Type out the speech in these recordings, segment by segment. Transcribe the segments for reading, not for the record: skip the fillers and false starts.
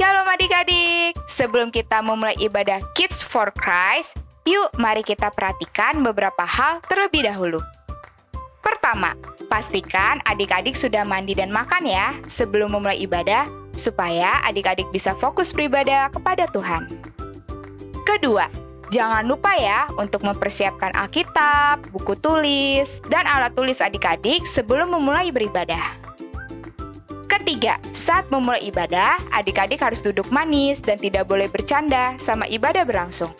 Shalom adik-adik, sebelum kita memulai ibadah Kids for Christ, yuk mari kita perhatikan beberapa hal terlebih dahulu. Pertama, pastikan adik-adik sudah mandi dan makan ya sebelum memulai ibadah, supaya adik-adik bisa fokus beribadah kepada Tuhan. Kedua, jangan lupa ya untuk mempersiapkan Alkitab, buku tulis, dan alat tulis adik-adik sebelum memulai beribadah. Ketiga, saat memulai ibadah, adik-adik harus duduk manis dan tidak boleh bercanda sama ibadah berlangsung.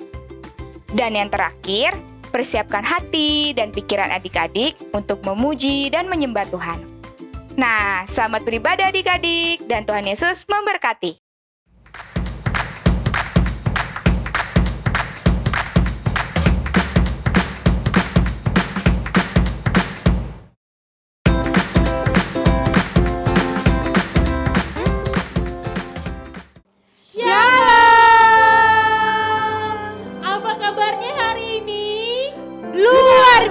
Dan yang terakhir, persiapkan hati dan pikiran adik-adik untuk memuji dan menyembah Tuhan. Nah, selamat beribadah adik-adik dan Tuhan Yesus memberkati.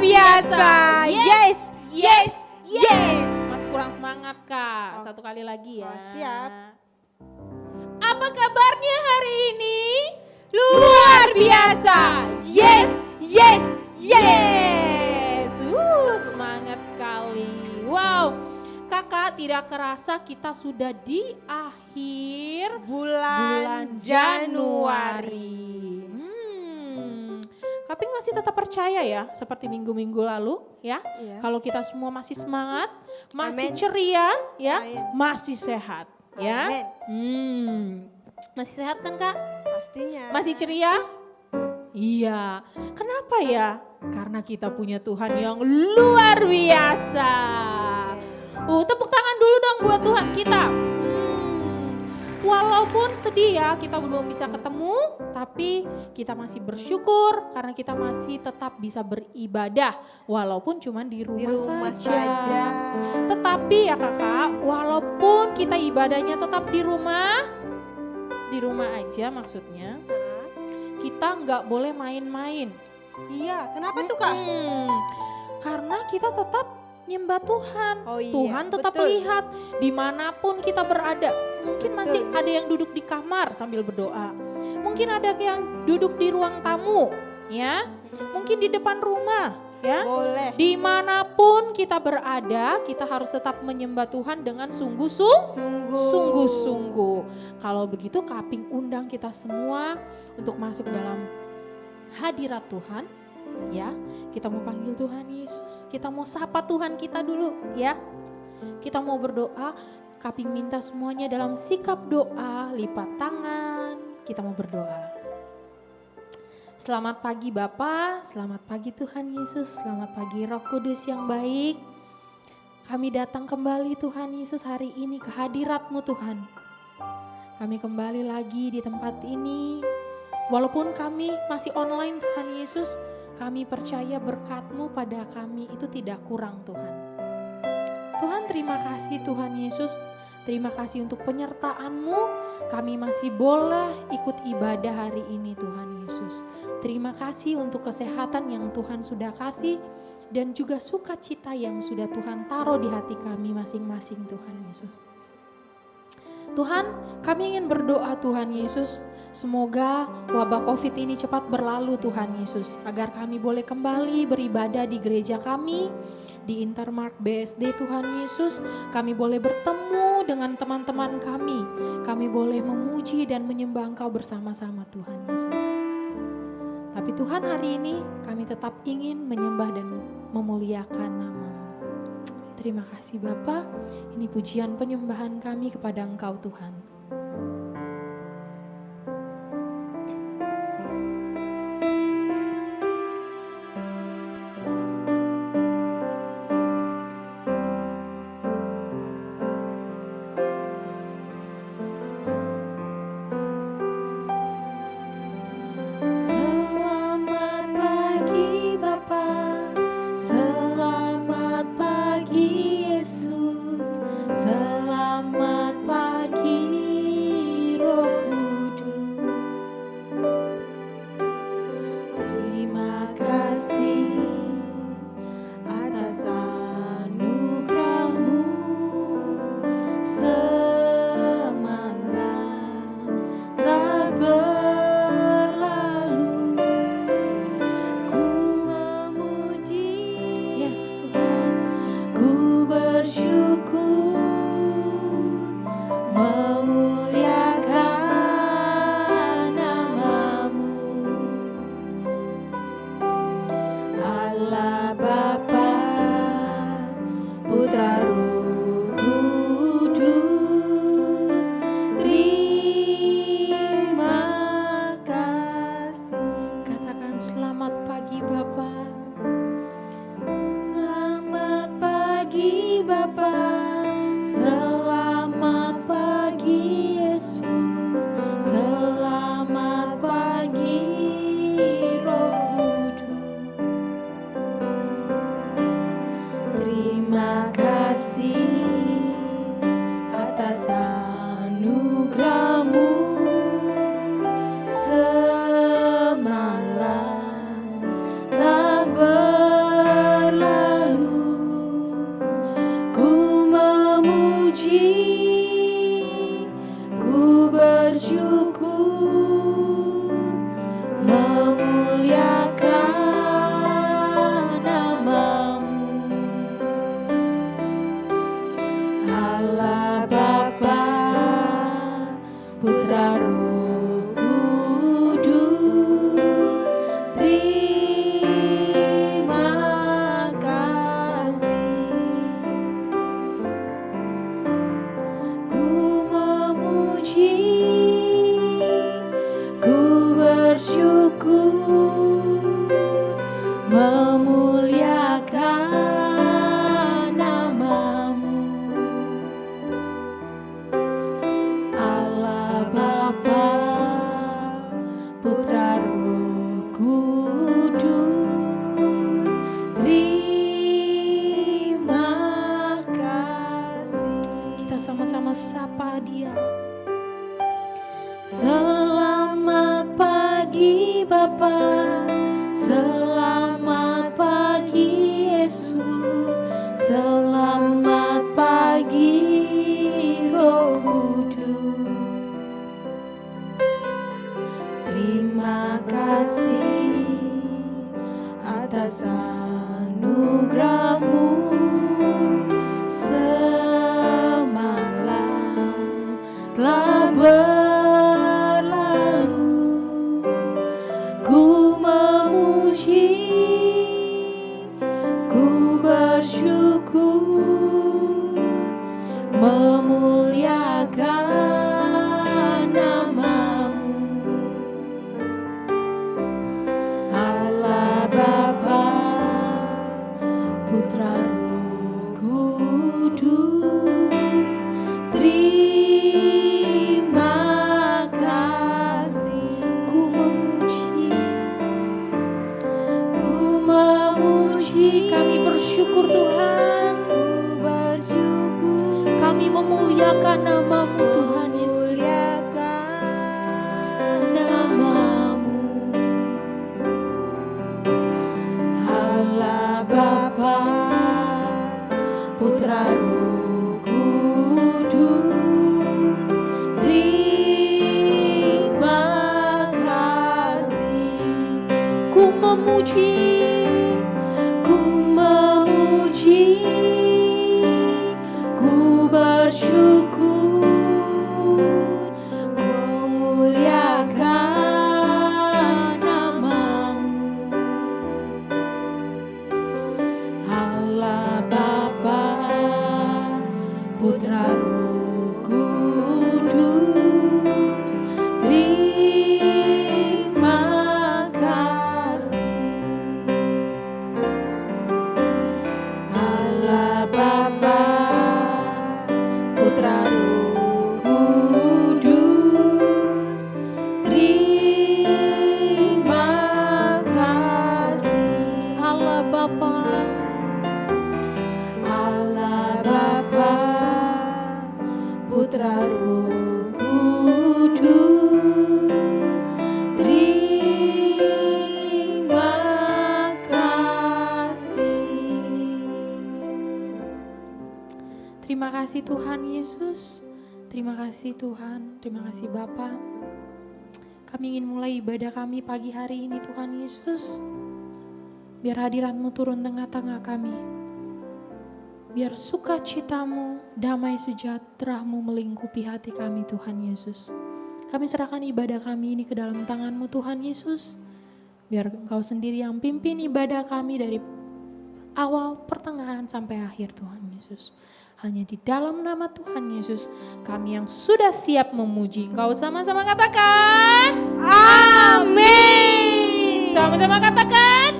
Biasa. Yes. Masih kurang semangat Kak. Satu kali lagi ya. Siap. Apa kabarnya hari ini? Luar biasa. Yes. Semangat sekali. Wow. Kakak, tidak kerasa kita sudah di akhir bulan Januari. Kaping masih tetap percaya ya, seperti minggu-minggu lalu ya. Iya. Kalau kita semua masih semangat, masih Amen. ceria ya, Amen. masih sehat ya. Amen. Masih sehat kan Kak? Pastinya. Masih ceria? Iya. Kenapa ya? Karena kita punya Tuhan yang luar biasa. Tepuk tangan dulu dong buat Tuhan kita. Walaupun sedih ya kita belum bisa ketemu, tapi kita masih bersyukur karena kita masih tetap bisa beribadah walaupun cuma di rumah saja. Tetapi ya kakak, walaupun kita ibadahnya tetap di rumah aja maksudnya, kita nggak boleh main-main. Iya, kenapa tuh Kak? Karena kita tetap nyembah Tuhan. Oh iya, Tuhan tetap betul. lihat dimanapun kita berada. Mungkin masih ada yang duduk di kamar sambil berdoa. Mungkin ada yang duduk di ruang tamu, ya. Mungkin di depan rumah, ya. Boleh. Dimanapun kita berada, kita harus tetap menyembah Tuhan dengan sungguh-sungguh. Kalau begitu Kaping undang kita semua untuk masuk dalam hadirat Tuhan. Ya, kita mau panggil Tuhan Yesus, kita mau sapa Tuhan kita dulu ya. Kita mau berdoa, Kaping minta semuanya dalam sikap doa, lipat tangan, kita mau berdoa. Selamat pagi Bapa, selamat pagi Tuhan Yesus, selamat pagi Roh Kudus yang baik. Kami datang kembali Tuhan Yesus hari ini ke hadirat-Mu Tuhan. Kami kembali lagi di tempat ini, walaupun kami masih online Tuhan Yesus, kami percaya berkat-Mu pada kami itu tidak kurang Tuhan. Tuhan terima kasih Tuhan Yesus, terima kasih untuk penyertaan-Mu. Kami masih boleh ikut ibadah hari ini Tuhan Yesus. Terima kasih untuk kesehatan yang Tuhan sudah kasih dan juga sukacita yang sudah Tuhan taruh di hati kami masing-masing Tuhan Yesus. Tuhan, kami ingin berdoa Tuhan Yesus, semoga wabah COVID ini cepat berlalu Tuhan Yesus, agar kami boleh kembali beribadah di gereja kami, di Intermark BSD Tuhan Yesus. Kami boleh bertemu dengan teman-teman kami boleh memuji dan menyembah Engkau bersama-sama Tuhan Yesus. Tapi Tuhan hari ini kami tetap ingin menyembah dan memuliakan nama-Mu. Terima kasih Bapa, ini pujian penyembahan kami kepada Engkau Tuhan. Selamat pagi Bapa, selamat pagi Yesus, selamat pagi bersyukur memuliakan namamu, Allah Bapa, Putra Roh Kudus, terima kasih. Ku memuji, ku bersyukur, memuliakan namamu, Allah Bapa, Putra Roh Kudus, terima kasih. Kita sama-sama sapa Dia. Selamat pagi Bapa, selamat pagi Yesus, selamat pagi Roh Kudus. Terima kasih atas anugerah-Mu semalam telah berlalu. Ku memuji, ku bersyukur, memuliakan namamu, Allah Bapa, Putra Roh Kudus, terima kasih. Ku memuji, kami bersyukur Tuhan, kami memuliakan namamu Tuhan Yesus, namamu, Allah Bapa, Putra Roh Kudus, terima kasih. Ku memuji, ku memuji, ku bersyukur, ku muliakan namamu, Allah Bapa, Putra Roh Kudus, terima kasih. Allah Bapa, Putra Roh Kudus, terima kasih. Allah Bapa, Allah Bapa, Putra Roh Kudus, terima kasih. Terima kasih Tuhan Yesus, terima kasih Tuhan, terima kasih Bapa. Kami ingin mulai ibadah kami pagi hari ini Tuhan Yesus. Biar hadirat-Mu turun tengah-tengah kami. Biar sukacita-Mu, damai sejahtera-Mu melingkupi hati kami Tuhan Yesus. Kami serahkan ibadah kami ini ke dalam tangan-Mu Tuhan Yesus. Biar Engkau sendiri yang pimpin ibadah kami dari awal, pertengahan, sampai akhir Tuhan Yesus. Hanya di dalam nama Tuhan Yesus kami yang sudah siap memuji Engkau, sama-sama katakan amin. Sama-sama katakan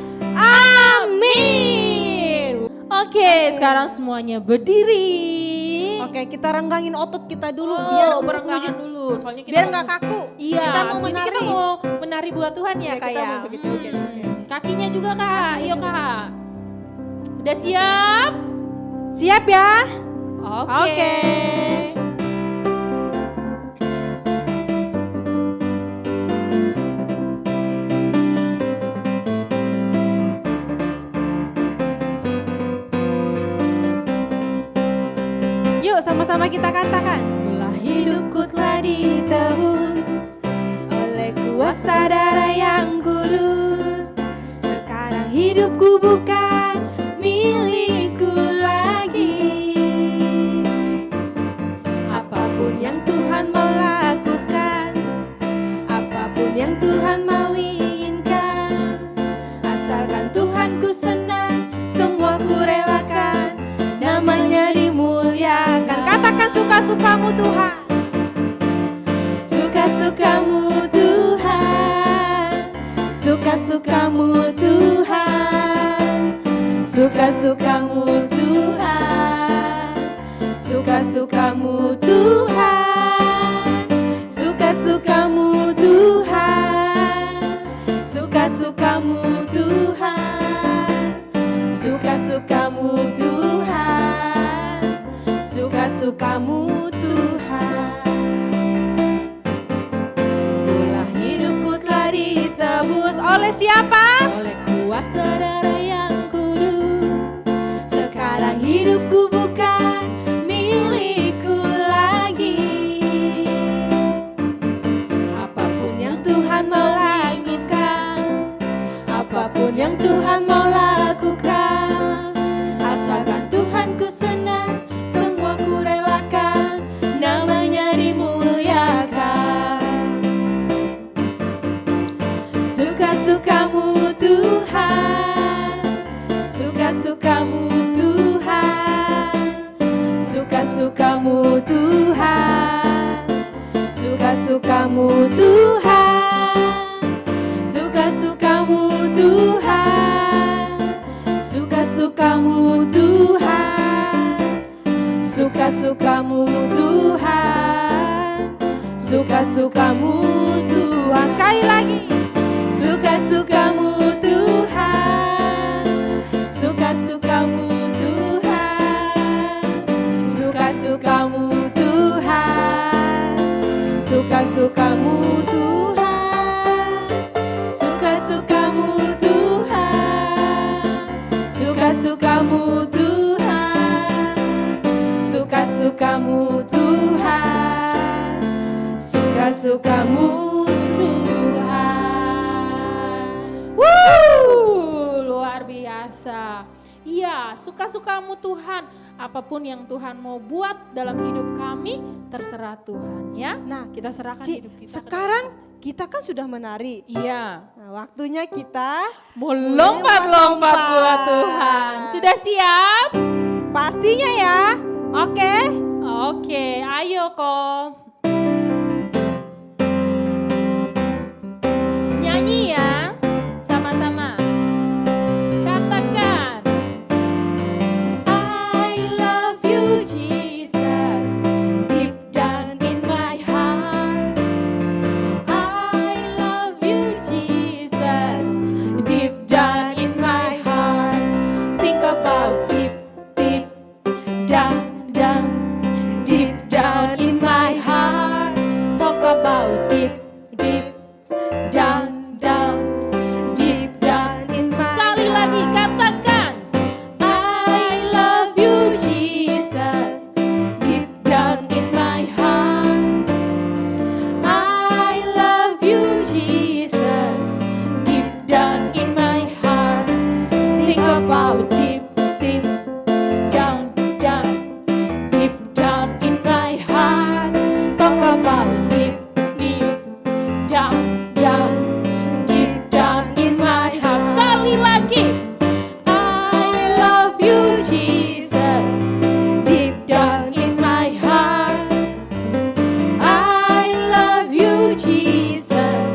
amin. Oke, sekarang semuanya berdiri. Oke, kita renggangin otot kita dulu Oh, biar untuk berenggangan memuji- dulu. Soalnya kita biar nggak kaku. Iya, Kita mau abis ini menari. kita mau menari buat Tuhan ya, Ya, Kak kita ya. mau begitu, oke. Kakinya juga Kak, yuk Kak. Udah siap? Siap ya? Oke. Yuk sama-sama kita katakan. Setelah hidupku telah ditebus suka-sukamu Tuhan. Suka-sukamu Tuhan, suka-sukamu Tuhan, suka-sukamu Tuhan, suka-sukamu Tuhan, suka-sukamu Tuhan, suka-sukamu Tuhan, suka-sukamu Tuhan, suka-sukamu Tuhan. Sungguhlah hidupku telah ditebus oleh siapa? Oleh kuasa darah yang kudus. Sekarang hidupku bukan milikku lagi. Apapun yang Tuhan mau lakukan, apapun yang Tuhan mau lakukan, asalkan Tuhanku senang, semua ku relakan, namanya dimuliakan. Suka-sukamu Tuhan, suka-sukamu Tuhan, suka-sukamu Tuhan, suka-sukamu Tuhan, suka-sukamu Tuhan, suka-sukamu Tuhan, suka-sukamu Tuhan, suka-sukamu Tuhan. Sekali lagi. Suka-sukamu Tuhan, suka-sukamu Tuhan, suka-sukamu Tuhan, suka-sukamu Tuhan, suka-sukamu Tuhan, suka-sukamu Tuhan, suka-sukamu Tuhan, suka-sukamu Tuhan. Luar biasa. Iya, suka-sukamu Tuhan. Apapun yang Tuhan mau buat dalam hidup kami, terserah Tuhan ya. Nah, Kita serahkan Ci, hidup kita. sekarang kita kan sudah menari. Iya, Nah, waktunya kita mau lompat-lompat buat Tuhan. Sudah siap? pastinya ya. Oke. Oke, ayo kok. Nyanyi ya, sama-sama. Katakan. I love you Jesus, deep down in my heart. I love you Jesus, deep down in my heart. Think about deep, deep down, down, deep down in my heart. Talk about deep, deep down, down, deep down in my Sekali lagi katakan. I love you, Jesus, deep down in my heart. I love you, Jesus, deep down in my heart. Think about deep, deep down, down, deep down in my heart. Talk about deep, deep down, down, deep down in my heart. Sekali lagi. I love you, Jesus, deep down in my heart. I love you, Jesus,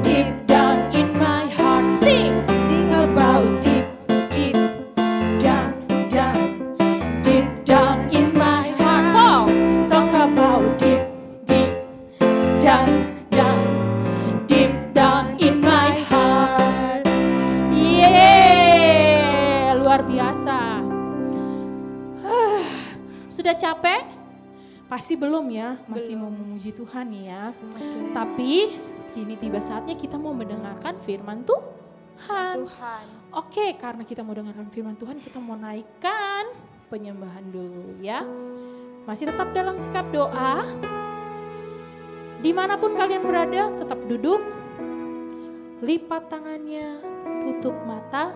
deep down in my heart. Think about deep, deep down, down, deep down in my heart. Talk about deep, deep down, down, deep down in my heart. Yeay, luar biasa. Sudah capek? Pasti belum ya, masih mau memuji Tuhan ya. Tapi kini tiba saatnya kita mau mendengarkan firman Tuhan. Oke, karena kita mau dengarkan firman Tuhan, kita mau naikkan penyembahan dulu ya. Masih tetap dalam sikap doa. Dimanapun kalian berada, tetap duduk. Lipat tangannya, tutup mata.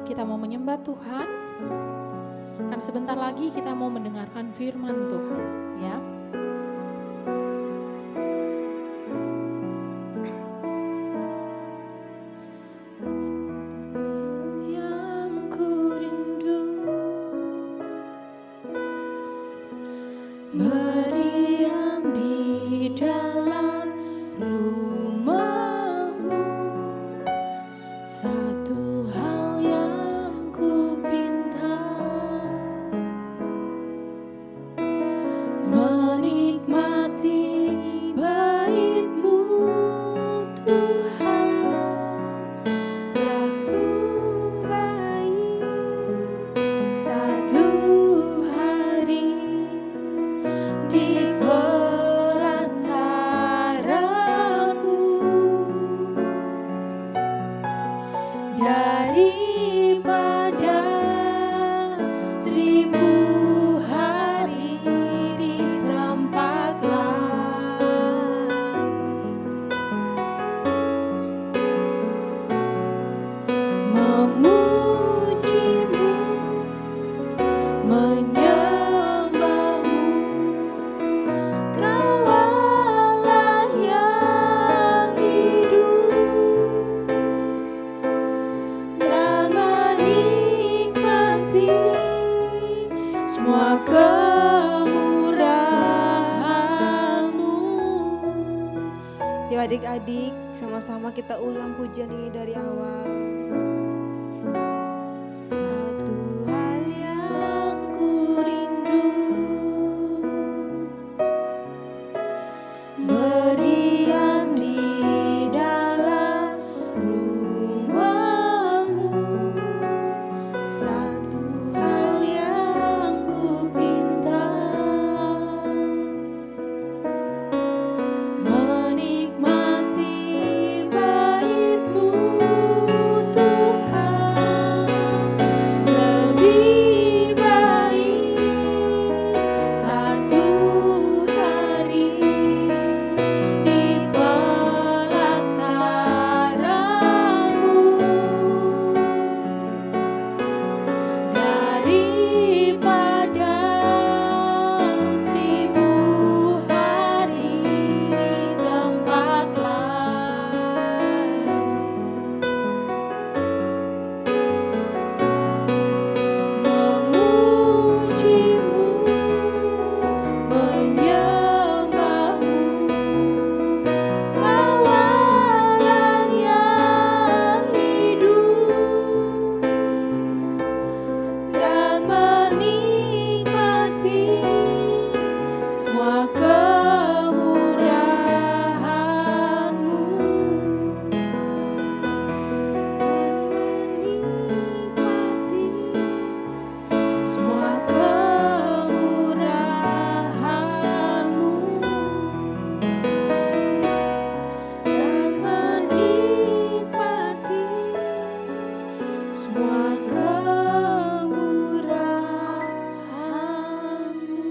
Kita mau menyembah Tuhan. Karena sebentar lagi kita mau mendengarkan firman Tuhan ya. Yang ku rindu Ya adik-adik, sama-sama kita ulang pujian ini dari awal. Satu hal yang ku rindu, berdiam di dalam rumah-Mu. Satu hal yang ku pinta, menikmati bait-Mu Tuhan. Lebih baik satu hari di pelataran-Mu daripada 1000 hari di tempat lain. Memuji-Mu, menyembah-Mu, kawalan yang hidup, dan menikmati semua kemurahan-Mu, dan menikmati semua kemurahan-Mu, dan menikmati semua kemurahan-Mu.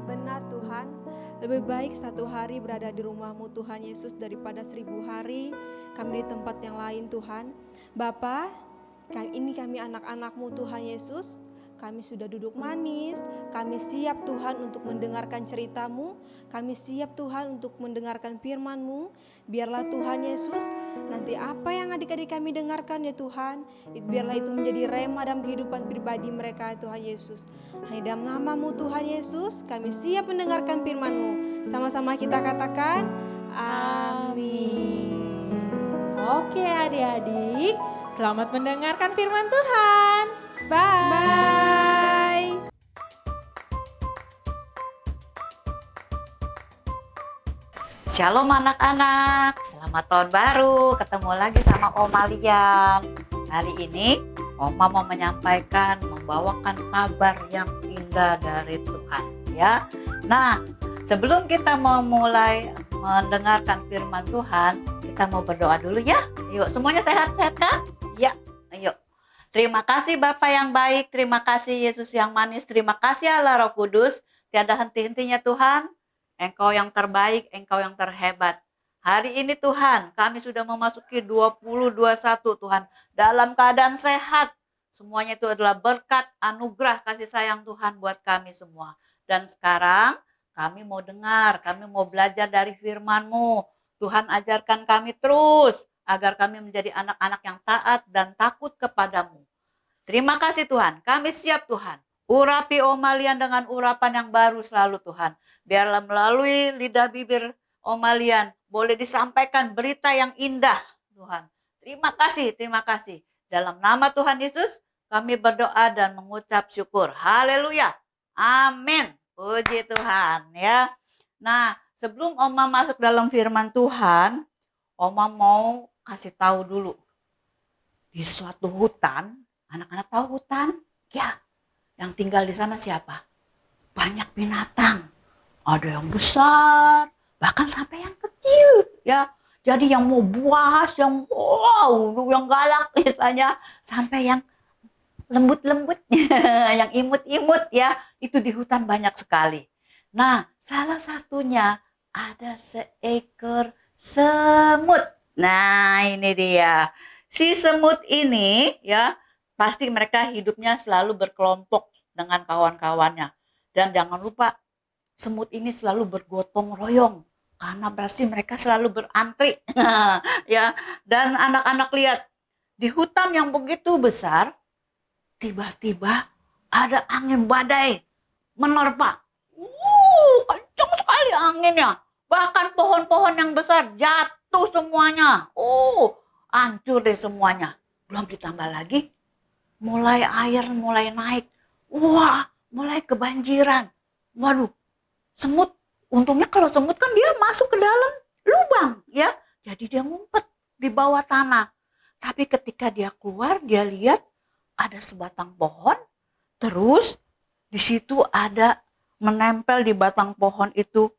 Benar Tuhan, lebih baik satu hari berada di rumah-Mu Tuhan Yesus daripada 1000 hari kami di tempat yang lain Tuhan. Bapa, ini kami anak-anak-Mu Tuhan Yesus. Kami sudah duduk manis, kami siap Tuhan untuk mendengarkan cerita-Mu, kami siap Tuhan untuk mendengarkan firman-Mu. Biarlah Tuhan Yesus, nanti apa yang adik-adik kami dengarkan ya Tuhan, biarlah itu menjadi rema dalam kehidupan pribadi mereka ya Tuhan Yesus. Hanya dalam nama-Mu Tuhan Yesus, kami siap mendengarkan firman-Mu. Sama-sama kita katakan, amin. Oke adik-adik, selamat mendengarkan firman Tuhan. Bye. Bye. Shalom anak-anak, selamat tahun baru, ketemu lagi sama Oma Lian. Hari ini Oma mau menyampaikan, membawakan kabar yang indah dari Tuhan ya. Nah, sebelum kita memulai mendengarkan firman Tuhan, kita mau berdoa dulu ya. Yuk, semuanya sehat-sehat kan? Ya, ayo. Terima kasih Bapa yang baik, terima kasih Yesus yang manis, terima kasih Allah Roh Kudus. Tiada henti-hentinya Tuhan, Engkau yang terbaik, Engkau yang terhebat. Hari ini Tuhan, kami sudah memasuki 2021 Tuhan, dalam keadaan sehat. Semuanya itu adalah berkat, anugerah, kasih sayang Tuhan buat kami semua. Dan sekarang kami mau dengar, kami mau belajar dari firman-Mu. Tuhan ajarkan kami terus, agar kami menjadi anak-anak yang taat dan takut kepadamu. Terima kasih Tuhan, kami siap Tuhan. Urapi Oma Lian dengan urapan yang baru selalu Tuhan. Biarlah melalui lidah bibir Oma Lian boleh disampaikan berita yang indah Tuhan. Terima kasih. Dalam nama Tuhan Yesus kami berdoa dan mengucap syukur. Haleluya. Amin. Puji Tuhan ya. Nah, sebelum Oma masuk dalam firman Tuhan, Oma mau kasih tahu dulu. Di suatu hutan, anak-anak tahu hutan? Ya, yang tinggal di sana siapa? Banyak binatang. Ada yang besar, bahkan sampai yang kecil. Ya, jadi yang mau buas, yang wow, yang galak misalnya, sampai yang lembut-lembut, yang imut-imut ya, itu di hutan banyak sekali. Nah, salah satunya ada seekor semut. Nah, ini dia. Si semut ini ya, pasti mereka hidupnya selalu berkelompok dengan kawan-kawannya. Dan jangan lupa, semut ini selalu bergotong royong karena berarti mereka selalu berantri. Ya, dan anak-anak lihat, di hutan yang begitu besar, tiba-tiba ada angin badai menerpa. Kencang sekali anginnya. Bahkan pohon-pohon yang besar jatuh semuanya. Hancur deh semuanya. Belum ditambah lagi, mulai air mulai naik. Wah, mulai kebanjiran. Waduh, semut. Untungnya kalau semut kan dia masuk ke dalam lubang ya. Jadi dia ngumpet di bawah tanah. Tapi ketika dia keluar, dia lihat ada sebatang pohon. Terus di situ ada menempel di batang pohon itu.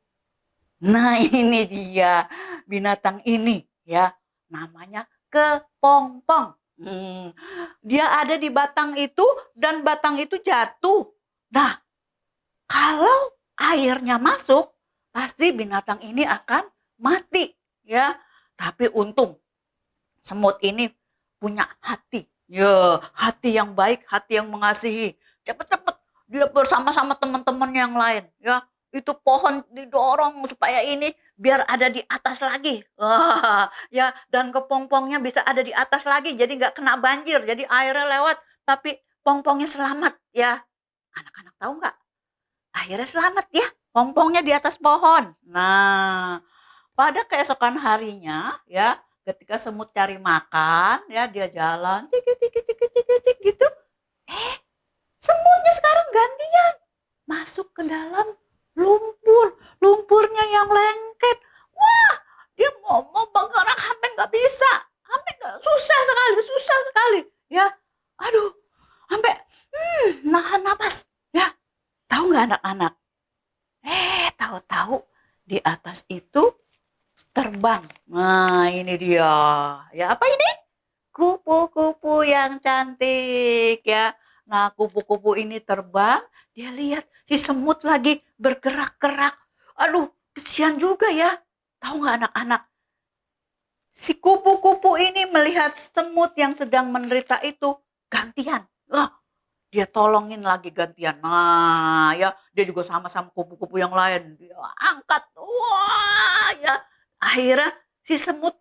Nah, ini dia binatang ini ya. Namanya kepompong. Dia ada di batang itu dan batang itu jatuh. Nah, kalau airnya masuk, pasti binatang ini akan mati ya. Tapi untung semut ini punya hati. Ya, hati yang baik, hati yang mengasihi. Cepet-cepet dia bersama-sama teman-teman yang lain ya. Itu pohon didorong supaya ini biar ada di atas lagi. Wah, ya, dan kepompongnya bisa ada di atas lagi jadi nggak kena banjir. Jadi airnya lewat tapi pompongnya selamat ya. Anak-anak tahu nggak? Akhirnya selamat ya, pompongnya di atas pohon. Nah, pada keesokan harinya ya, ketika semut cari makan ya, dia jalan cik cik cik cik cik cik gitu. Semutnya sekarang gantian masuk ke dalam lumpurnya yang lengket. Wah, dia mau bergerak hampir nggak bisa, hampir nggak, susah sekali ya. Aduh, sampai nahan napas ya. Tahu nggak anak-anak? Tahu-tahu di atas itu terbang. Nah, ini dia. Ya, apa ini? Kupu-kupu yang cantik ya. Nah, kupu-kupu ini terbang, dia lihat si semut lagi bergerak-gerak. Aduh, kesian juga ya. Tahu nggak anak-anak? Si kupu-kupu ini melihat semut yang sedang menderita itu gantian. Dia tolongin lagi gantian. Nah, ya, dia juga sama-sama kupu-kupu yang lain. Dia angkat. Wah, ya. Akhirnya si semut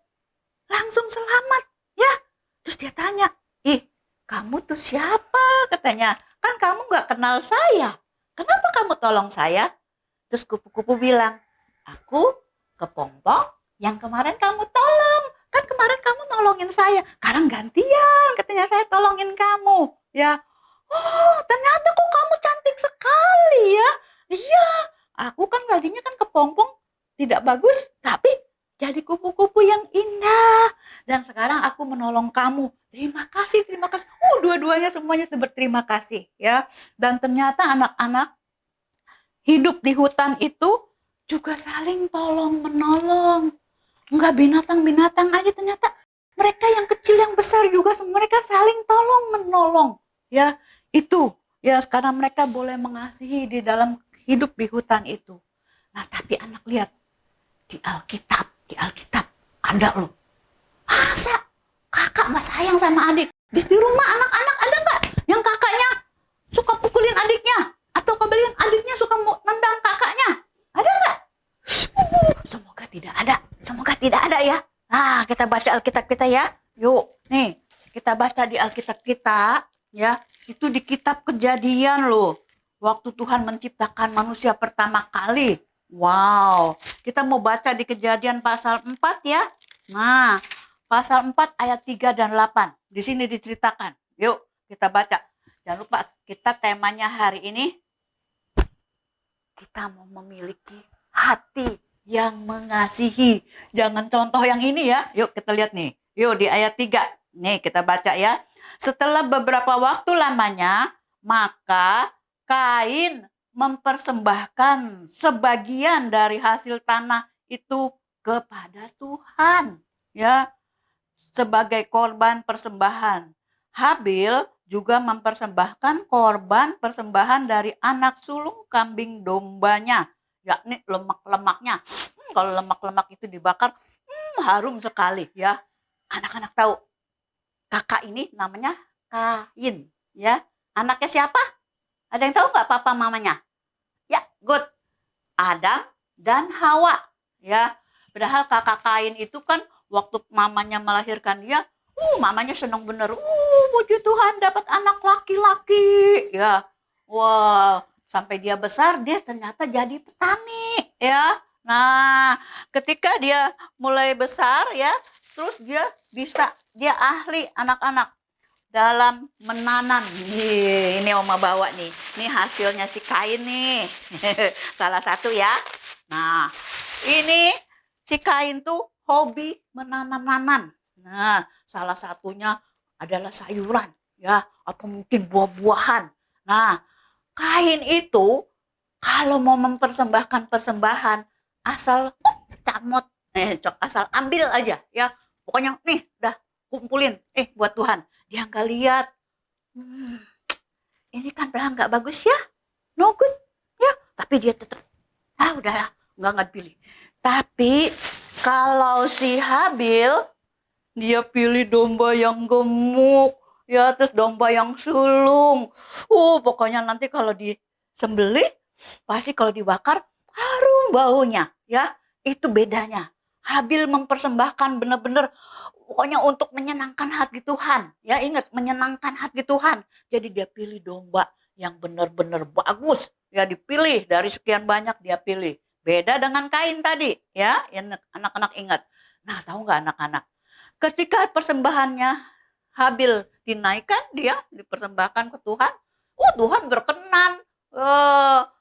langsung selamat, ya. Terus dia tanya, kamu tuh siapa? Katanya, kan kamu nggak kenal saya. Kenapa kamu tolong saya? Terus kupu-kupu bilang, aku kepompong yang kemarin kamu tolong. Kan kemarin kamu nolongin saya. Sekarang gantian, katanya saya tolongin kamu. Ya, ternyata kok kamu cantik sekali ya. Iya, aku kan tadinya kan kepompong tidak bagus, tapi jadi kupu-kupu yang indah. Dan sekarang aku menolong kamu. Terima kasih, terima kasih. Dua-duanya semuanya berterima kasih ya. Dan ternyata anak-anak hidup di hutan itu juga saling tolong menolong. Enggak binatang-binatang aja, ternyata mereka yang kecil yang besar juga mereka saling tolong menolong. Ya, itu ya, karena mereka boleh mengasihi di dalam hidup di hutan itu. Nah, tapi anak lihat di Alkitab ada loh. Masa kakak nggak sayang sama adik? Di rumah anak-anak ada nggak yang kakaknya suka pukulin adiknya? Atau kebalikan adiknya suka nendang kakaknya? Ada nggak? Semoga tidak ada ya. Nah, kita baca Alkitab kita ya. Yuk, nih kita baca di Alkitab kita ya. Itu di kitab Kejadian loh. Waktu Tuhan menciptakan manusia pertama kali. Wow, kita mau baca di Kejadian pasal 4 ya. Nah, pasal 4 ayat 3 dan 8. Di sini diceritakan. Yuk, kita baca. Jangan lupa, kita temanya hari ini, kita mau memiliki hati yang mengasihi. Jangan contoh yang ini ya. Yuk, kita lihat nih. Yuk, di ayat 3. Nih, kita baca ya. Setelah beberapa waktu lamanya, maka Kain mempersembahkan sebagian dari hasil tanah itu kepada Tuhan ya, sebagai korban persembahan. Habil juga mempersembahkan korban persembahan dari anak sulung kambing dombanya, yakni lemak-lemaknya. Kalau lemak-lemak itu dibakar, harum sekali ya. Anak-anak tahu kakak ini namanya Kain ya. Anaknya siapa? Ada yang tahu nggak papa mamanya? Ya, good. Adam dan Hawa. Ya, padahal kakak Kain itu kan waktu mamanya melahirkan dia, mamanya senang bener. Puji Tuhan dapat anak laki-laki. Ya, wow. sampai dia besar, dia ternyata jadi petani, ya. Nah, ketika dia mulai besar, ya, terus dia ahli anak-anak dalam menanam. Ini Oma bawa nih. Ini hasilnya si Kain nih. Salah satu ya. Nah, ini si Kain tuh hobi menanam-nanam. Nah, salah satunya adalah sayuran, ya, atau mungkin buah-buahan. Nah, Kain itu kalau mau mempersembahkan persembahan, asal camot, asal ambil aja, ya. Pokoknya nih, dah kumpulin, buat Tuhan. Dia nggak lihat, ini kan udah nggak bagus ya, no good, ya. Tapi dia tetap, udahlah, nggak pilih. Tapi kalau si Habil, dia pilih domba yang gemuk, ya, terus domba yang sulung. Pokoknya nanti kalau disembelih, pasti kalau dibakar harum baunya, ya. Itu bedanya. Habil mempersembahkan benar-benar pokoknya untuk menyenangkan hati Tuhan. Ya, ingat, menyenangkan hati Tuhan. Jadi dia pilih domba yang benar-benar bagus. Ya, dipilih dari sekian banyak dia pilih. Beda dengan Kain tadi, ya. Anak-anak ingat. Nah, tahu nggak anak-anak? Ketika persembahannya Habil dinaikkan, dia dipersembahkan ke Tuhan. Tuhan berkenan.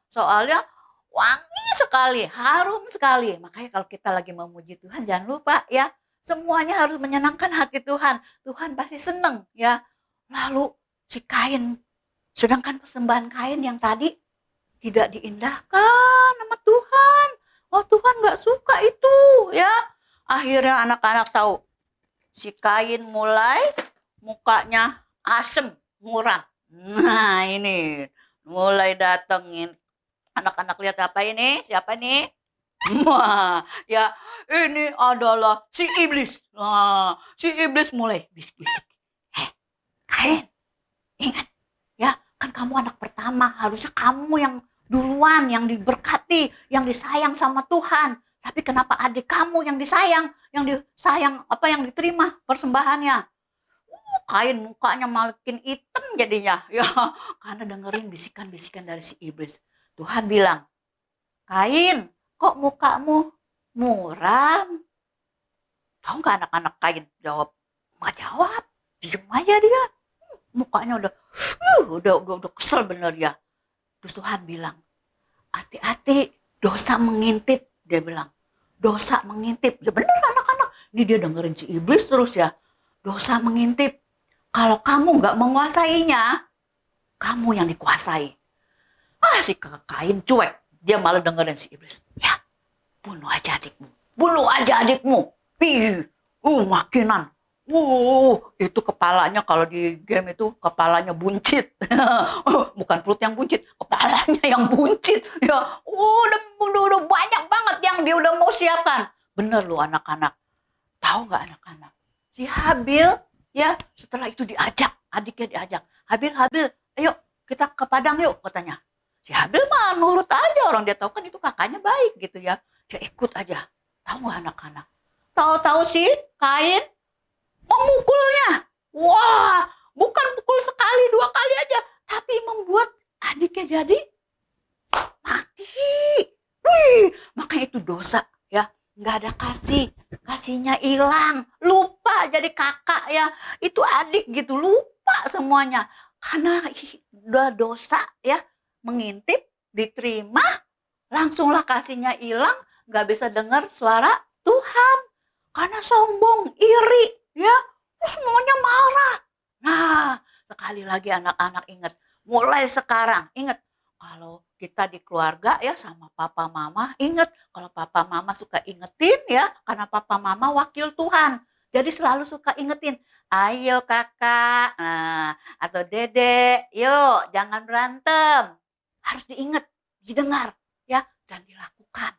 Soalnya wangi sekali, harum sekali. Makanya kalau kita lagi memuji Tuhan, jangan lupa ya, semuanya harus menyenangkan hati Tuhan. Tuhan pasti seneng ya. Lalu si Kain, sedangkan persembahan Kain yang tadi tidak diindahkan sama Tuhan. Tuhan gak suka itu ya. Akhirnya anak-anak tahu, si Kain mulai mukanya asem, muram. Nah, ini mulai datengin. Anak-anak lihat apa ini? Siapa nih? Wah, ya, ini adalah si iblis. Nah, si iblis mulai bisik-bisik. Kain, ingat ya, kan kamu anak pertama, harusnya kamu yang duluan, yang diberkati, yang disayang sama Tuhan. Tapi kenapa adik kamu yang disayang, yang diterima persembahannya? Kain mukanya makin hitam jadinya, ya, karena dengerin bisikan-bisikan dari si iblis. Tuhan bilang, Kain, kok mukamu muram? Tahu nggak anak-anak Kain jawab? Nggak jawab, diem aja dia. Mukanya udah kesel bener ya. Terus Tuhan bilang, hati-hati, dosa mengintip. Dia bilang, dosa mengintip. Ya bener anak-anak. Ini dia dengerin si iblis terus ya. Dosa mengintip. Kalau kamu nggak menguasainya, kamu yang dikuasai. Si Kain cuek. Dia malah dengerin si iblis. Ya, bunuh aja adikmu. Bunuh aja adikmu. Makinan. Itu kepalanya, kalau di game itu kepalanya buncit. Bukan perut yang buncit, kepalanya yang buncit. Ya, udah banyak banget yang dia udah mau siapkan. Bener lu anak-anak. Tahu nggak anak-anak? Si Habil, ya, setelah itu adiknya diajak. Habil, ayo kita ke padang yuk, katanya. Si Habil mah nurut aja, orang dia tahu kan itu kakaknya baik gitu ya. Dia ikut aja. Tahu nggak anak-anak? Tahu-tahu si Kain memukulnya. Wah, bukan pukul sekali, 2 kali aja, tapi membuat adiknya jadi mati. Makanya itu dosa ya. Nggak ada kasihnya hilang, lupa jadi kakak ya. Itu adik gitu, lupa semuanya. Karena udah dosa ya, mengintip, diterima, langsunglah kasihnya hilang, nggak bisa dengar suara Tuhan. Karena sombong, iri, ya, semuanya marah. Nah, sekali lagi anak-anak ingat, mulai sekarang ingat, kalau kita di keluarga ya sama papa mama, ingat kalau papa mama suka ingetin ya, karena papa mama wakil Tuhan. Jadi selalu suka ingetin, ayo kakak, atau dedek, yuk jangan berantem. Harus diingat, didengar, ya, dan dilakukan.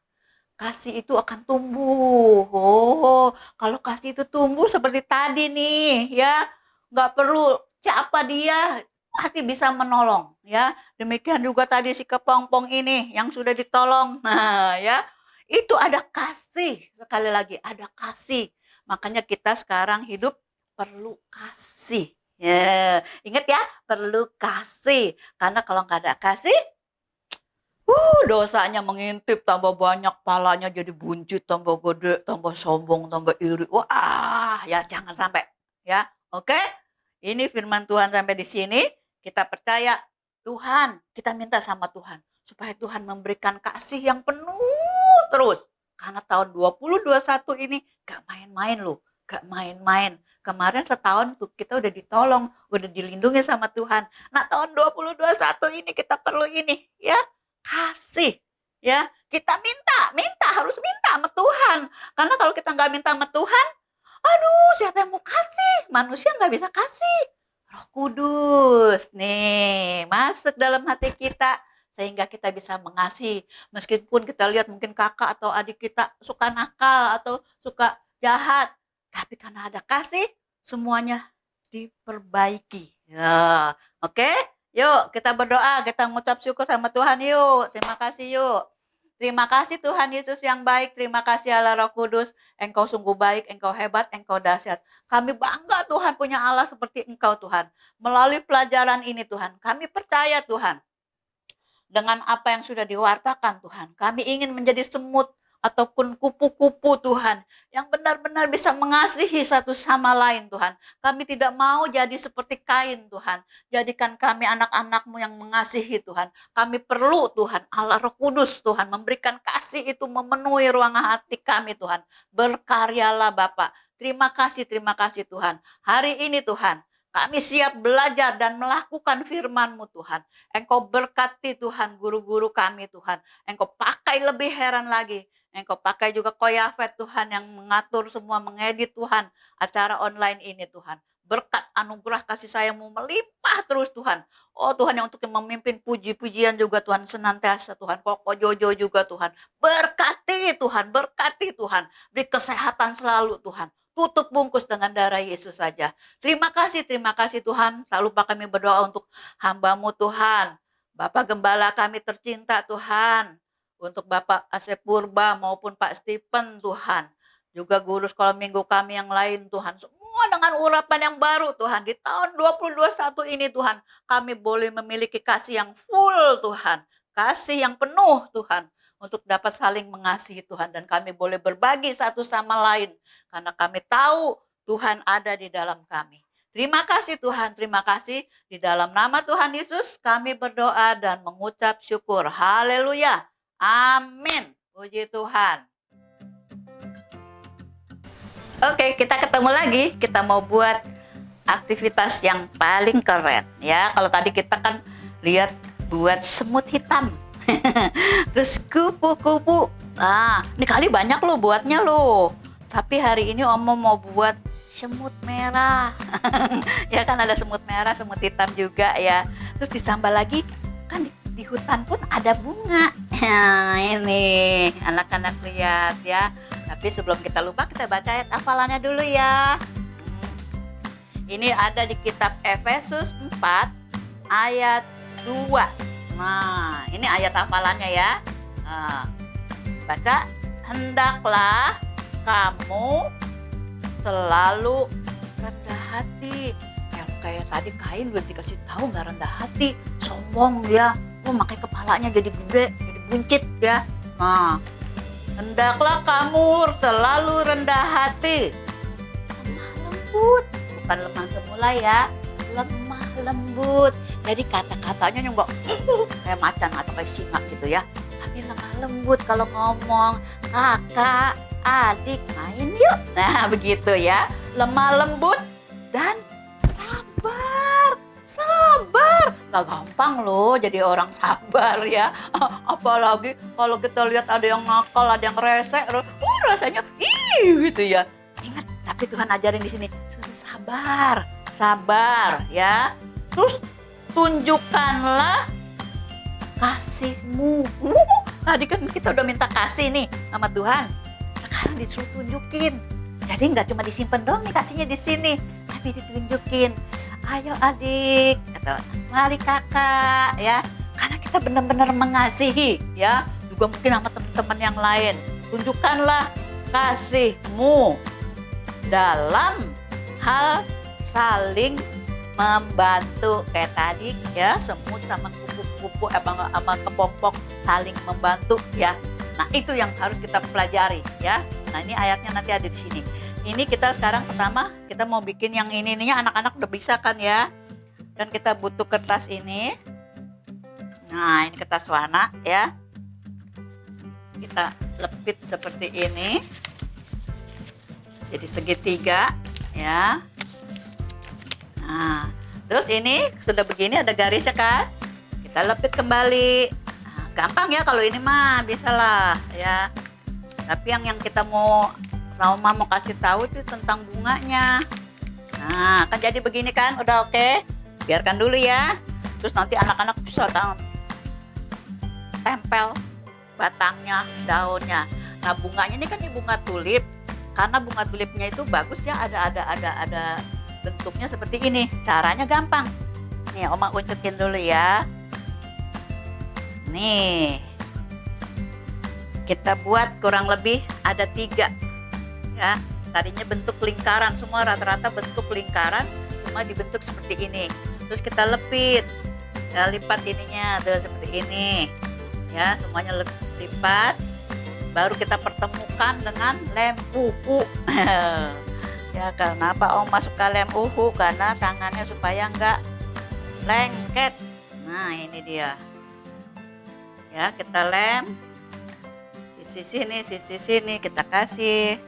Kasih itu akan tumbuh. Kalau kasih itu tumbuh seperti tadi nih, ya, nggak perlu siapa dia, pasti bisa menolong, ya. Demikian juga tadi si kepompong ini yang sudah ditolong, nah, ya, itu ada kasih. Sekali lagi ada kasih. Makanya kita sekarang hidup perlu kasih. Ya, ingat ya, perlu kasih. Karena kalau nggak ada kasih, Dosanya mengintip, tambah banyak, palanya jadi buncit, tambah gede, tambah sombong, tambah iri. Wah, ya jangan sampai. Ya, oke? Ini firman Tuhan sampai di sini. Kita percaya Tuhan, kita minta sama Tuhan. Supaya Tuhan memberikan kasih yang penuh terus. Karena tahun 2021 ini gak main-main loh. Gak main-main. Kemarin setahun tuh kita udah ditolong, udah dilindungi sama Tuhan. Nah tahun 2021 ini kita perlu ini ya. Kasih ya, kita harus minta sama Tuhan. Karena kalau kita nggak minta sama Tuhan, aduh siapa yang mau kasih? Manusia nggak bisa kasih. Roh Kudus nih masuk dalam hati kita sehingga kita bisa mengasihi. Meskipun kita lihat mungkin kakak atau adik kita suka nakal atau suka jahat, tapi karena ada kasih semuanya diperbaiki. Ya, oke? Yuk kita berdoa, kita mengucap syukur sama Tuhan yuk. Terima kasih yuk. Terima kasih Tuhan Yesus yang baik. Terima kasih Allah Roh Kudus. Engkau sungguh baik, Engkau hebat, Engkau dahsyat. Kami bangga Tuhan punya Allah seperti Engkau Tuhan. Melalui pelajaran ini Tuhan, kami percaya Tuhan. Dengan apa yang sudah diwartakan Tuhan, kami ingin menjadi semut ataupun kupu-kupu Tuhan yang benar-benar bisa mengasihi satu sama lain Tuhan. Kami tidak mau jadi seperti Kain Tuhan. Jadikan kami anak-anak-Mu yang mengasihi Tuhan. Kami perlu Tuhan Allah Roh Kudus Tuhan memberikan kasih itu memenuhi ruang hati kami Tuhan. Berkaryalah Bapa. Terima kasih Tuhan. Hari ini Tuhan kami siap belajar dan melakukan firman-Mu Tuhan. Engkau berkati Tuhan guru-guru kami Tuhan. Engkau pakai lebih heran lagi. Engkau pakai juga Koyafet Tuhan yang mengatur semua, mengedit Tuhan acara online ini Tuhan. Berkat anugerah kasih sayang-Mu melimpah terus Tuhan. Oh Tuhan yang untuk memimpin puji-pujian juga Tuhan senantiasa Tuhan. Koko Jojo juga Tuhan. Berkati Tuhan. Beri kesehatan selalu Tuhan. Tutup bungkus dengan darah Yesus saja. Terima kasih Tuhan. Selalu kami berdoa untuk hamba-Mu Tuhan. Bapak Gembala kami tercinta Tuhan. Untuk Bapak Asep Purba maupun Pak Stephen Tuhan. Juga guru sekolah minggu kami yang lain Tuhan. Semua dengan urapan yang baru Tuhan. Di tahun 2021 ini Tuhan. Kami boleh memiliki kasih yang full Tuhan. Kasih yang penuh Tuhan. Untuk dapat saling mengasihi Tuhan. Dan kami boleh berbagi satu sama lain. Karena kami tahu Tuhan ada di dalam kami. Terima kasih Tuhan, terima kasih. Di dalam nama Tuhan Yesus kami berdoa dan mengucap syukur. Haleluya. Amin. Puji Tuhan. Oke, kita ketemu lagi. Kita mau buat aktivitas yang paling keren ya. Kalau tadi kita kan lihat buat semut hitam. Terus kupu-kupu. Ah, ini kali banyak loh buatnya loh. Tapi hari ini Om mau buat semut merah. Ya kan ada semut merah, semut hitam juga ya. Terus ditambah lagi kan di hutan pun ada bunga. Ini anak-anak lihat ya. Tapi sebelum kita lupa kita baca ayat hafalannya dulu ya. Ini ada di kitab Efesus 4 ayat 2. Nah, ini ayat hafalannya ya. Nah, baca, hendaklah kamu selalu rendah hati. Kayak tadi Kain udah dikasih tahu nggak rendah hati, sombong dia. Makanya kepalanya jadi gede, jadi buncit ya. Nah, hendaklah kamu selalu rendah hati, lemah lembut, bukan lemah semula ya, lemah lembut. Jadi kata-katanya juga kayak macan atau kayak singa gitu ya. Tapi lemah lembut kalau ngomong, kakak, adik, main yuk. Nah begitu ya, lemah lembut dan sabar. Gak gampang loh jadi orang sabar ya. Apalagi kalau kita lihat ada yang nakal, ada yang rese, rasanya gitu ya. Ingat, tapi Tuhan ajarin di sini suruh sabar ya. Terus tunjukkanlah kasih-Mu. Tadi kan kita udah minta kasih nih sama Tuhan. Sekarang disuruh tunjukin. Jadi nggak cuma disimpan doang nih kasihnya di sini, tapi ditunjukin. Ayo adik, atau mari kakak ya. Karena kita benar-benar mengasihi ya. Juga mungkin sama teman-teman yang lain. Tunjukkanlah kasih-Mu dalam hal saling membantu. Kayak tadi ya, semut sama kupu kupu-kupu sama kepompong saling membantu ya. Nah, itu yang harus kita pelajari ya. Nah, ini ayatnya nanti ada di sini. Ini kita sekarang pertama kita mau bikin yang ininya anak-anak udah bisa kan ya. Dan kita butuh kertas ini. Nah, ini kertas warna ya. Kita lepit seperti ini. Jadi segitiga ya. Nah, terus ini sudah begini ada garisnya kan? Kita lepit kembali. Nah, gampang ya kalau ini mah bisalah ya. Tapi yang kita mau kasih tahu itu tentang bunganya. Nah, kan jadi begini kan? Udah oke? Biarkan dulu ya. Terus nanti anak-anak bisa tempel batangnya, daunnya. Nah, bunganya ini kan bunga tulip. Karena bunga tulipnya itu bagus ya, ada bentuknya seperti ini. Caranya gampang. Nih, Oma unjukin dulu ya. Nih. Kita buat kurang lebih ada 3 ya. Tadinya bentuk lingkaran, semua rata-rata bentuk lingkaran, cuma dibentuk seperti ini. Terus kita lepit ya, lipat ininya tuh seperti ini ya, semuanya lipat. Baru kita pertemukan dengan lem uhu. Ya, kenapa Om masuk ke lem uhu? Karena tangannya supaya enggak lengket. Nah, ini dia ya, kita lem sisi sini kita kasih.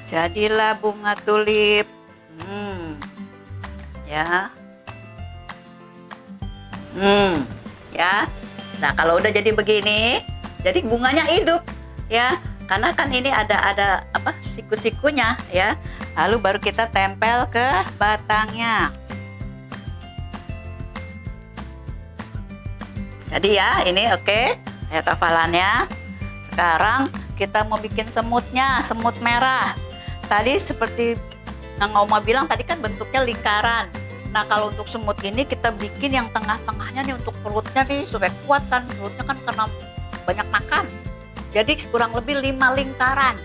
Jadilah bunga tulip. Ya. Ya. Nah, kalau udah jadi begini, jadi bunganya hidup ya. Karena kan ini ada siku-sikunya ya. Lalu baru kita tempel ke batangnya. Jadi ya, ini oke. Ayat hafalannya. Sekarang kita mau bikin semutnya, semut merah. Tadi seperti yang Oma bilang tadi kan bentuknya lingkaran. Nah, kalau untuk semut ini kita bikin yang tengah-tengahnya nih untuk perutnya nih supaya kuat kan. Perutnya kan karena banyak makan. Jadi kurang lebih 5 lingkaran.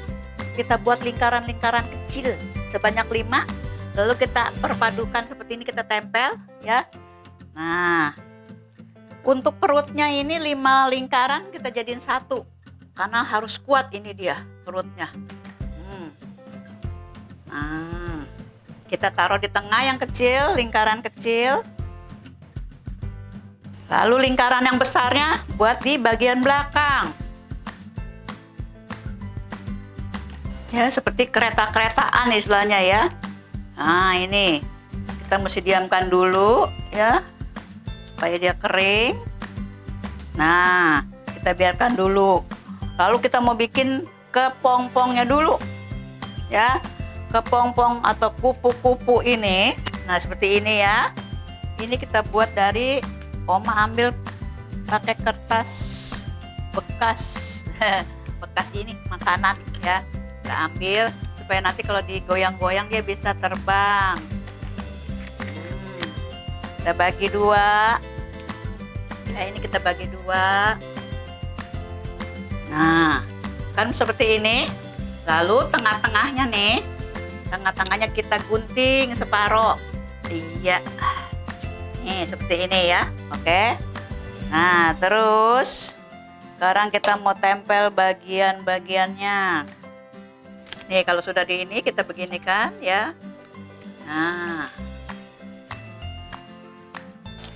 Kita buat lingkaran-lingkaran kecil sebanyak 5. Lalu kita perpadukan seperti ini, kita tempel ya. Nah, untuk perutnya ini 5 lingkaran kita jadiin 1. Karena harus kuat ini dia perutnya. Nah, kita taruh di tengah yang kecil, lingkaran kecil. Lalu lingkaran yang besarnya buat di bagian belakang. Ya, seperti kereta-keretaan istilahnya ya. Nah, ini kita mesti diamkan dulu ya, supaya dia kering. Nah, kita biarkan dulu. Lalu kita mau bikin kepompongnya dulu ya. Kepompong atau kupu-kupu ini, nah seperti ini ya. Ini kita buat dari, Oma ambil pakai kertas bekas bekas ini makanan ya. Kita ambil supaya nanti kalau digoyang-goyang dia bisa terbang. Kita bagi 2. Ya, ini kita bagi 2. Nah, kan seperti ini. Lalu tengah-tengahnya nih, tengah-tengahnya kita gunting separoh. Iya. Nih, seperti ini ya. Oke. Nah, terus sekarang kita mau tempel bagian-bagiannya. Nih, kalau sudah di ini kita beginikan ya. Nah.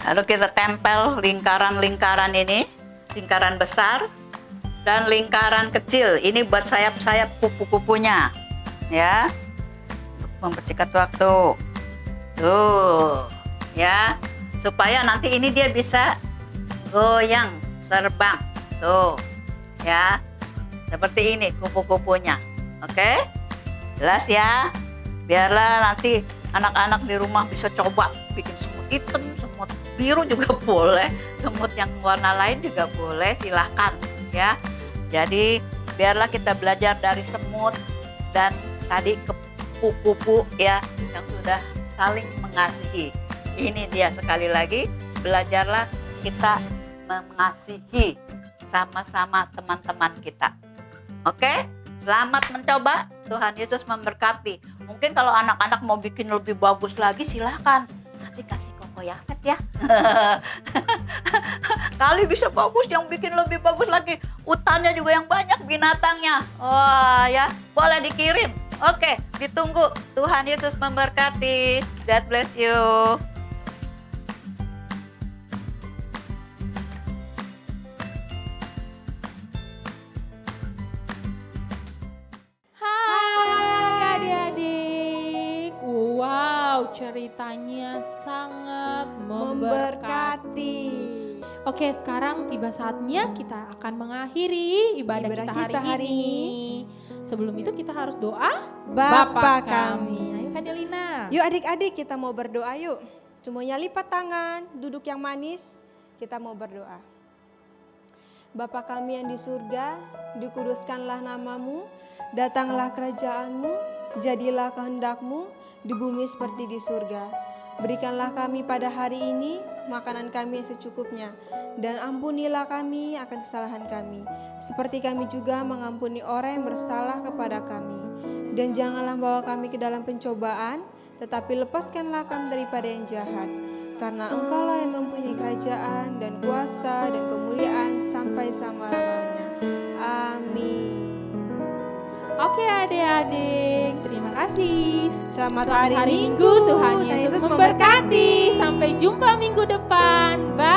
Lalu kita tempel lingkaran-lingkaran ini, lingkaran besar dan lingkaran kecil. Ini buat sayap-sayap kupu-kupunya. Ya. Mempersingkat waktu. Tuh, ya. Supaya nanti ini dia bisa goyang, terbang. Tuh. Ya. Seperti ini kupu-kupunya. Oke? Jelas ya? Biarlah nanti anak-anak di rumah bisa coba bikin semut hitam, semut biru juga boleh, semut yang warna lain juga boleh, silahkan ya. Jadi biarlah kita belajar dari semut dan tadi kupu-kupu ya, yang sudah saling mengasihi. Ini dia sekali lagi, belajarlah kita mengasihi sama-sama teman-teman kita. Oke? Selamat mencoba, Tuhan Yesus memberkati. Mungkin kalau anak-anak mau bikin lebih bagus lagi silahkan. Nanti kasih Koko ya, Met ya. Kali bisa bagus, yang bikin lebih bagus lagi. Hutannya juga yang banyak, binatangnya. Wah ya, boleh dikirim. Oke, ditunggu. Tuhan Yesus memberkati. God bless you. Hai adik-adik. Wow, ceritanya sangat memberkati. Oke, sekarang tiba saatnya kita akan mengakhiri ibadah kita hari ini. Sebelum itu kita harus doa. Bapa kami. Ayo Kadelina. Yuk adik-adik kita mau berdoa yuk. Semuanya lipat tangan, duduk yang manis, kita mau berdoa. Bapa kami yang di surga, dikuduskanlah namamu, datanglah kerajaanmu, jadilah kehendakmu di bumi seperti di surga. Berikanlah kami pada hari ini makanan kami yang secukupnya, dan ampunilah kami akan kesalahan kami, seperti kami juga mengampuni orang yang bersalah kepada kami. Dan janganlah bawa kami ke dalam pencobaan, tetapi lepaskanlah kami daripada yang jahat. Karena Engkaulah yang mempunyai kerajaan dan kuasa dan kemuliaan sampai selama-lamanya. Amin. Oke adik-adik, terima kasih. Selamat Selamat hari Minggu, Tuhan Yesus memberkati. Sampai jumpa minggu depan. Bye.